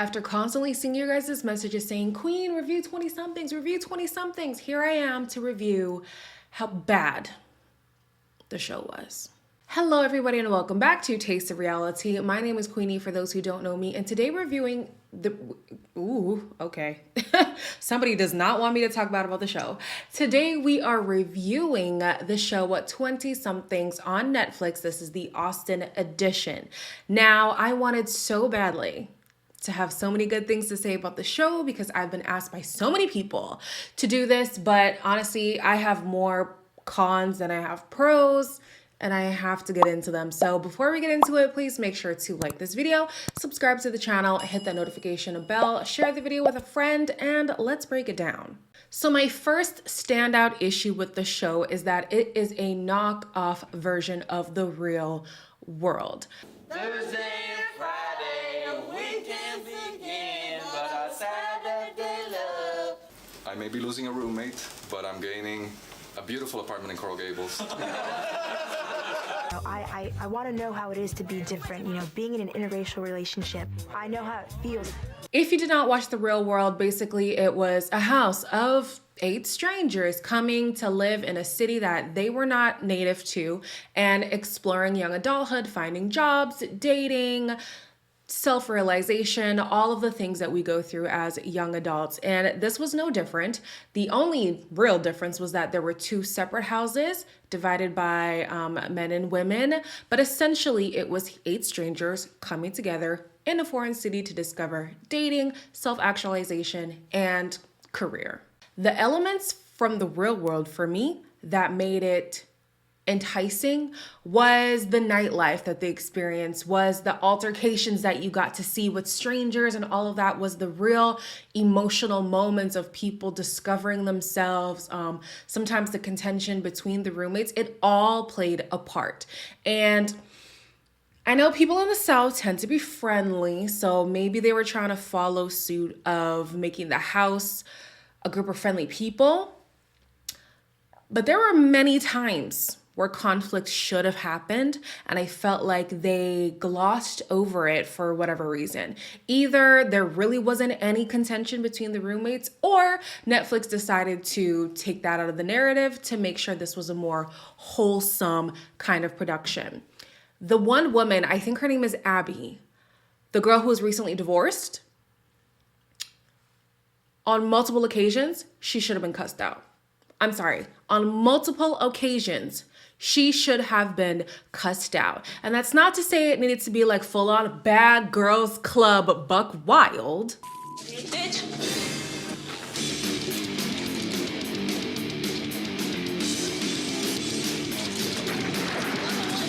After constantly seeing your guys' messages saying, Queen, review 20-somethings, review 20-somethings, here I am to review how bad the show was. Hello, everybody, and welcome back to Taste of Reality. My name is Queenie, for those who don't know me, and today we're reviewing the... Ooh, okay. Somebody does not want me to talk bad about the show. Today we are reviewing the show 20-somethings on Netflix. This is the Austin edition. Now, I wanted so badly to have so many good things to say about the show because I've been asked by so many people to do this, but honestly, I have more cons than I have pros, and I have to get into them. So before we get into it, please make sure to like this video, subscribe to the channel, hit that notification bell, share the video with a friend, and let's break it down. So my first standout issue with the show is that it is a knockoff version of The Real World. Thursday and Friday, weekends begin, but our Saturday love. I may be losing a roommate, but I'm gaining a beautiful apartment in Coral Gables. I want to know how it is to be different, being in an interracial relationship. I know how it feels. If you did not watch The Real World, basically it was a house of 8 strangers coming to live in a city that they were not native to and exploring young adulthood, finding jobs, dating, self-realization, all of the things that we go through as young adults. And this was no different. The only real difference was that there were 2 separate houses divided by men and women, but essentially it was 8 strangers coming together in a foreign city to discover dating, self-actualization, and career. The elements from The Real World for me that made it enticing was the nightlife that they experienced, was the altercations that you got to see with strangers, and all of that was the real emotional moments of people discovering themselves, sometimes the contention between the roommates. It all played a part. And I know people in the South tend to be friendly, so maybe they were trying to follow suit of making the house a group of friendly people. But there were many times where conflict should have happened, and I felt like they glossed over it for whatever reason. Either there really wasn't any contention between the roommates, or Netflix decided to take that out of the narrative to make sure this was a more wholesome kind of production. The one woman, I think her name is Abby, the girl who was recently divorced, on multiple occasions, she should have been cussed out. I'm sorry, on multiple occasions, she should have been cussed out. And that's not to say it needed to be like full on bad girls club buck wild. Bitch.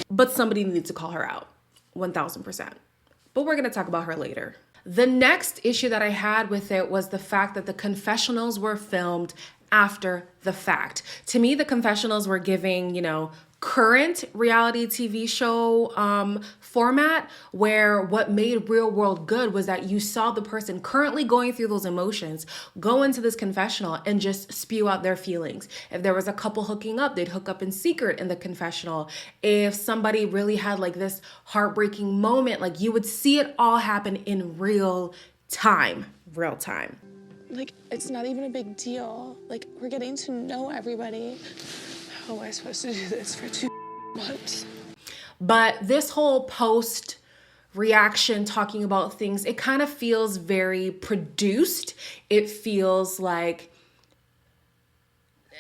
But somebody needed to call her out, 1000%. But we're gonna talk about her later. The next issue that I had with it was the fact that the confessionals were filmed after the fact. To me, the confessionals were giving, current reality TV show format, where what made Real World good was that you saw the person currently going through those emotions go into this confessional and just spew out their feelings. If there was a couple hooking up, they'd hook up in secret in the confessional. If somebody really had like this heartbreaking moment, like you would see it all happen in real time. Like, it's not even a big deal. Like, we're getting to know everybody. How am I supposed to do this for 2 months? But this whole post reaction talking about things, it kind of feels very produced. It feels like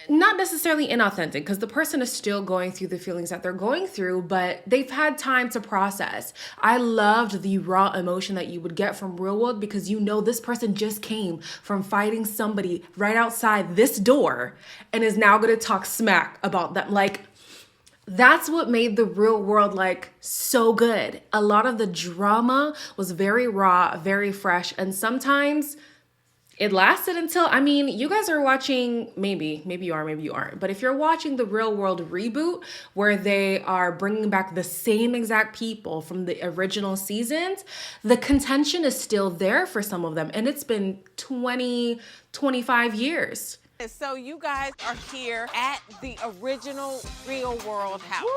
not necessarily inauthentic, because the person is still going through the feelings that they're going through, but they've had time to process. I loved the raw emotion that you would get from Real World, because this person just came from fighting somebody right outside this door and is now going to talk smack about them. Like, that's what made The Real World so good. A lot of the drama was very raw, very fresh, and sometimes it lasted until, you guys are watching, maybe you are, maybe you aren't, but if you're watching the Real World reboot, where they are bringing back the same exact people from the original seasons, the contention is still there for some of them, and it's been 20, 25 years. So you guys are here at the original Real World house.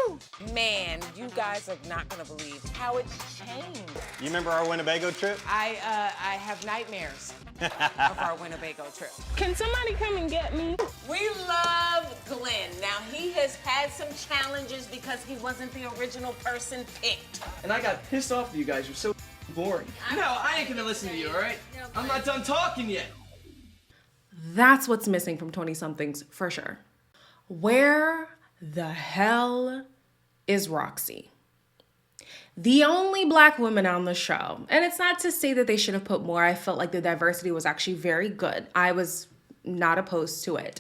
Woo! Man, you guys are not gonna believe how it's changed. You remember our Winnebago trip? I have nightmares of our Winnebago trip. Can somebody come and get me? We love Glenn. Now, he has had some challenges because he wasn't the original person picked. And I got pissed off with you guys. You're so boring. No, I ain't gonna listen to you, all right? I'm not done talking yet. That's what's missing from 20-somethings for sure. Where the hell is Roxy? The only Black woman on the show. And it's not to say that they should have put more. I felt like the diversity was actually very good. I was not opposed to it.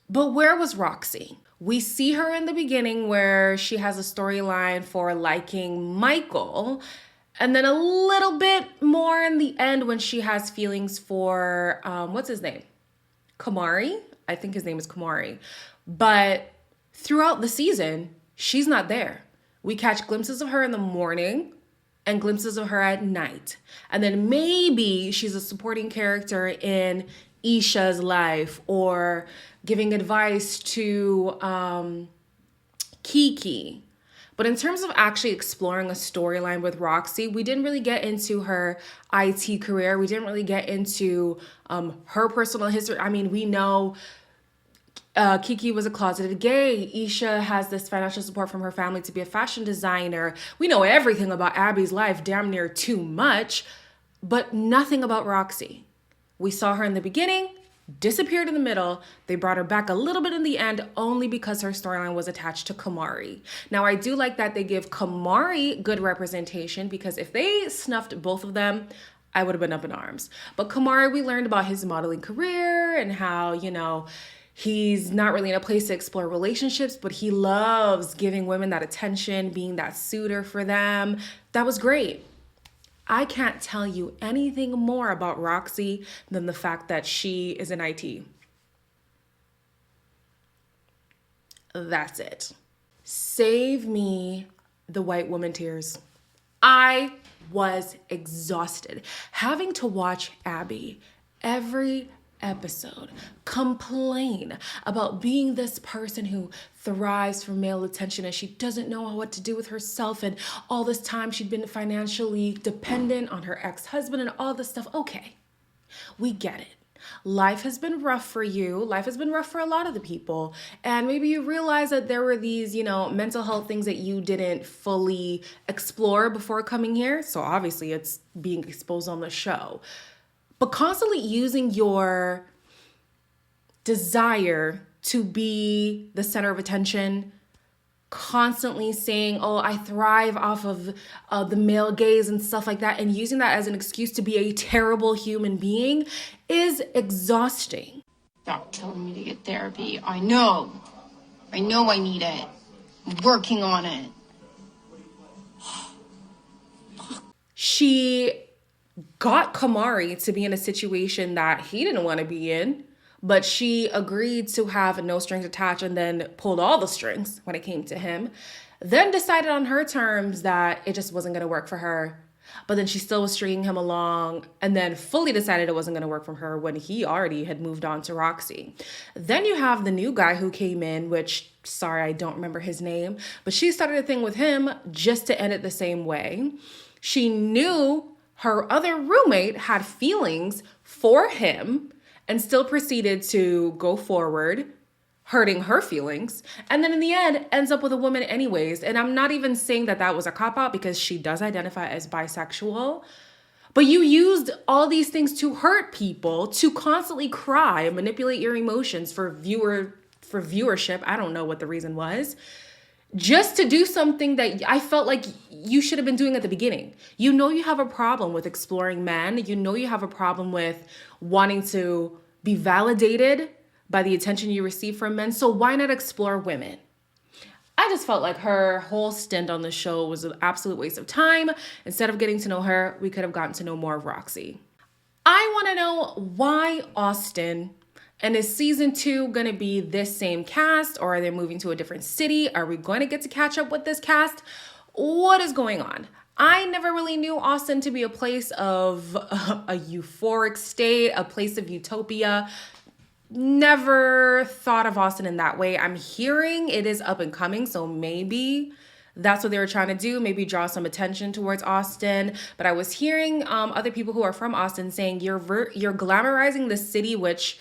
But where was Roxy? We see her in the beginning where she has a storyline for liking Michael, and then a little bit more in the end when she has feelings for, what's his name? Kamari? I think his name is Kamari. But throughout the season, she's not there. We catch glimpses of her in the morning and glimpses of her at night. And then maybe she's a supporting character in Isha's life or giving advice to Kiki. But in terms of actually exploring a storyline with Roxy, we didn't really get into her IT career. We didn't really get into her personal history. I mean, we know Kiki was a closeted gay. Isha has this financial support from her family to be a fashion designer. We know everything about Abby's life, damn near too much, but nothing about Roxy. We saw her in the beginning, disappeared in the middle. They brought her back a little bit in the end only because her storyline was attached to Kamari. Now, I do like that they give Kamari good representation because if they snuffed both of them, I would have been up in arms. But Kamari, we learned about his modeling career and how, you know, he's not really in a place to explore relationships, but he loves giving women that attention, being that suitor for them. That was great. I can't tell you anything more about Roxy than the fact that she is in IT. That's it. Save me the white woman tears. I was exhausted having to watch Abby every episode complain about being this person who thrives for male attention and she doesn't know what to do with herself, and all this time she'd been financially dependent on her ex-husband and all this stuff. Okay, we get it. Life has been rough for you. Life has been rough for a lot of the people. And maybe you realize that there were these, you know, mental health things that you didn't fully explore before coming here. So obviously it's being exposed on the show. But constantly using your desire to be the center of attention, constantly saying, oh, I thrive off of the male gaze and stuff like that, and using that as an excuse to be a terrible human being is exhausting. Stop telling me to get therapy. I know I need it. I'm working on it. She got Kamari to be in a situation that he didn't want to be in, but she agreed to have no strings attached and then pulled all the strings when it came to him, then decided on her terms that it just wasn't going to work for her. But then she still was stringing him along and then fully decided it wasn't going to work for her when he already had moved on to Roxy. Then you have the new guy who came in, which, sorry, I don't remember his name, but she started a thing with him just to end it the same way. She knew her other roommate had feelings for him and still proceeded to go forward, hurting her feelings. And then in the end, ends up with a woman anyways. And I'm not even saying that that was a cop-out because she does identify as bisexual. But you used all these things to hurt people, to constantly cry and manipulate your emotions for viewership. I don't know what the reason was. Just to do something that I felt like you should have been doing at the beginning. You know you have a problem with exploring men. You know you have a problem with wanting to be validated by the attention you receive from men. So why not explore women? I just felt like her whole stint on the show was an absolute waste of time. Instead of getting to know her, we could have gotten to know more of Roxy. I want to know why Austin. And is season 2 going to be this same cast, or are they moving to a different city? Are we going to get to catch up with this cast? What is going on? I never really knew Austin to be a place of a euphoric state, a place of utopia. never thought of Austin in that way. I'm hearing it is up and coming, so maybe that's what they were trying to do, maybe draw some attention towards Austin. But I was hearing other people who are from Austin saying you're glamorizing the city, which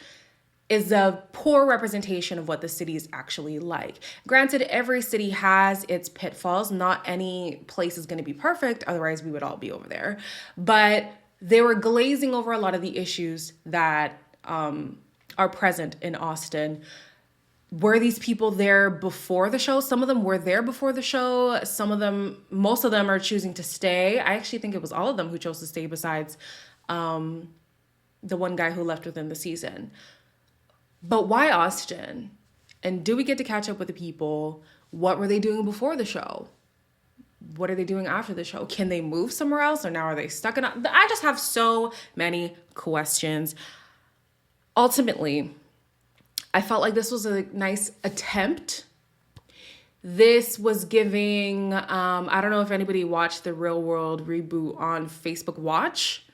is a poor representation of what the city is actually like. Granted, every city has its pitfalls. Not any place is going to be perfect, otherwise we would all be over there. But they were glazing over a lot of the issues that are present in Austin. Were these people there before the show? Some of them were there before the show. Most of them are choosing to stay. I actually think it was all of them who chose to stay besides the one guy who left within the season. But why Austin? And do we get to catch up with the people? What were they doing before the show? What are they doing after the show? Can they move somewhere else, or now are they stuck in? I just have so many questions. Ultimately, I felt like this was a nice attempt. This was giving, I don't know if anybody watched the Real World reboot on Facebook Watch.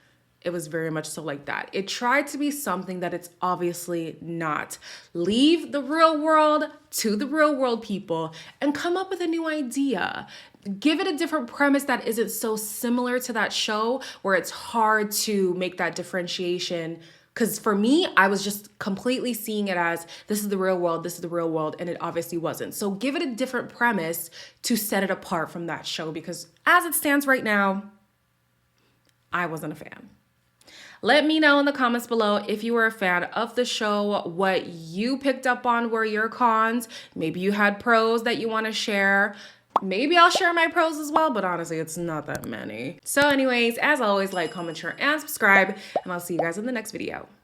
It was very much so like that. It tried to be something that it's obviously not. Leave the real world to the real world people and come up with a new idea. Give it a different premise that isn't so similar to that show, where it's hard to make that differentiation. Because for me, I was just completely seeing it as this is the real world, this is the real world, and it obviously wasn't. So give it a different premise to set it apart from that show, because as it stands right now, I wasn't a fan. Let me know in the comments below if you were a fan of the show, what you picked up on were your cons. Maybe you had pros that you want to share. Maybe I'll share my pros as well, but honestly, it's not that many. So anyways, as always, like, comment, share, and subscribe, and I'll see you guys in the next video.